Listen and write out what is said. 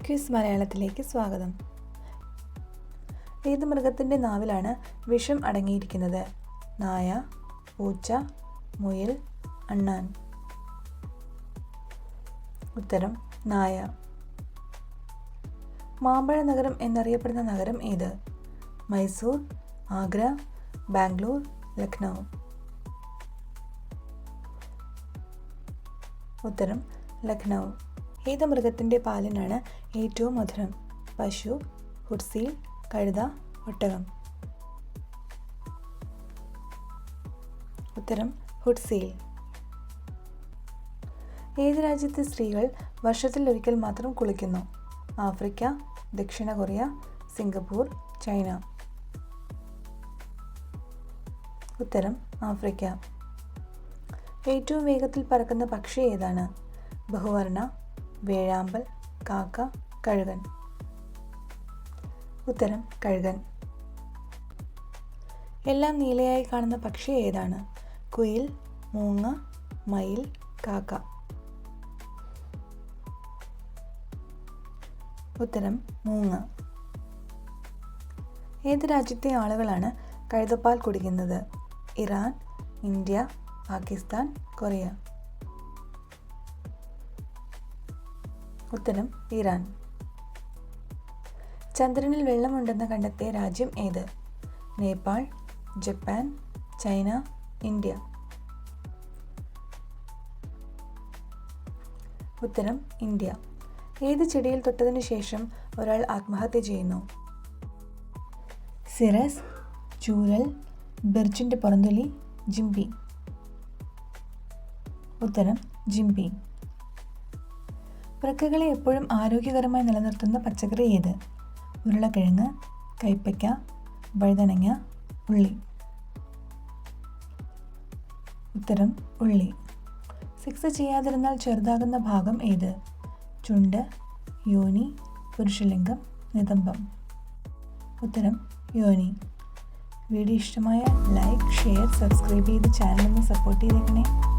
Quiz മലയാളത്തിലേക്ക് സ്വാഗതം. ഏത് മൃഗത്തിൻ്റെ നാവിലാണ് വിഷം അടങ്ങിയിരിക്കുന്നത്? നായ, പൂച്ച, മുയൽ, അണ്ണാൻ. ഉത്തരം നായ. മാമ്പഴ നഗരം എന്നറിയപ്പെടുന്ന നഗരം ഏത്? മൈസൂർ, ആഗ്ര, ബാംഗ്ലൂർ, ലക്നൗ. ഉത്തരം ലക്നൗ. ഏത് മൃഗത്തിൻ്റെ പാലിനാണ് ഏറ്റവും മധുരം? പശു, ഹുഡ്സീൽ, കഴുത, ഒട്ടകം. ഉത്തരം ഹുഡ്സീൽ. ഏത് രാജ്യത്തെ സ്ത്രീകൾ വർഷത്തിൽ ഒരിക്കൽ മാത്രം കുളിക്കുന്നു? ആഫ്രിക്ക, ദക്ഷിണ കൊറിയ, സിംഗപ്പൂർ, ചൈന. ഉത്തരം ആഫ്രിക്ക. ഏറ്റവും വേഗത്തിൽ പറക്കുന്ന പക്ഷി ഏതാണ്? ബഹുവർണ, വേഴാമ്പൽ, കാക്ക, കഴുകൻ. ഉത്തരം കഴുകൻ. എല്ലാം നീലയായി കാണുന്ന പക്ഷി ഏതാണ്? കുയിൽ, മൂങ്ങ, മയിൽ, കാക്ക. ഉത്തരം മൂങ്ങ. ഏത് രാജ്യത്തെ ആളുകളാണ് കഴുതപ്പാൽ കുടിക്കുന്നത്? Iran, India, Pakistan, Korea. ഉത്തരം ഇറാൻ. ചന്ദ്രനിൽ വെള്ളമുണ്ടെന്ന് കണ്ടെത്തിയ രാജ്യം ഏത്? Nepal, Japan, China, India. ഉത്തരം ഇന്ത്യ. ഏത് ചെടിയിൽ തൊട്ടതിനു ശേഷം ഒരാൾ ആത്മഹത്യ ചെയ്യുന്നു? സിറസ്, ചൂരൽ, ബിർച്ചിൻ്റെ പുറന്തൊലി, ജിംബി. ഉത്തരം ജിംബി. വൃക്കകളെ എപ്പോഴും ആരോഗ്യകരമായി നിലനിർത്തുന്ന പച്ചക്കറി ഏത്? ഉരുളക്കിഴങ്ങ്, കൈപ്പയ്ക്ക, വഴുതനങ്ങ, ഉള്ളി. ഉത്തരം ഉള്ളി. സെക്സ് ചെയ്യാതിരുന്നാൽ ചെറുതാകുന്ന ഭാഗം ഏത്? ചുണ്ട്, യോനി, പുരുഷലിംഗം, നിതംബം. ഉത്തരം യോനി. വീഡിയോ ഇഷ്ടമായ ലൈക്ക്, ഷെയർ, സബ്സ്ക്രൈബ് ചെയ്ത് ചാനൽ ഒന്ന് സപ്പോർട്ട് ചെയ്തേക്കണേ.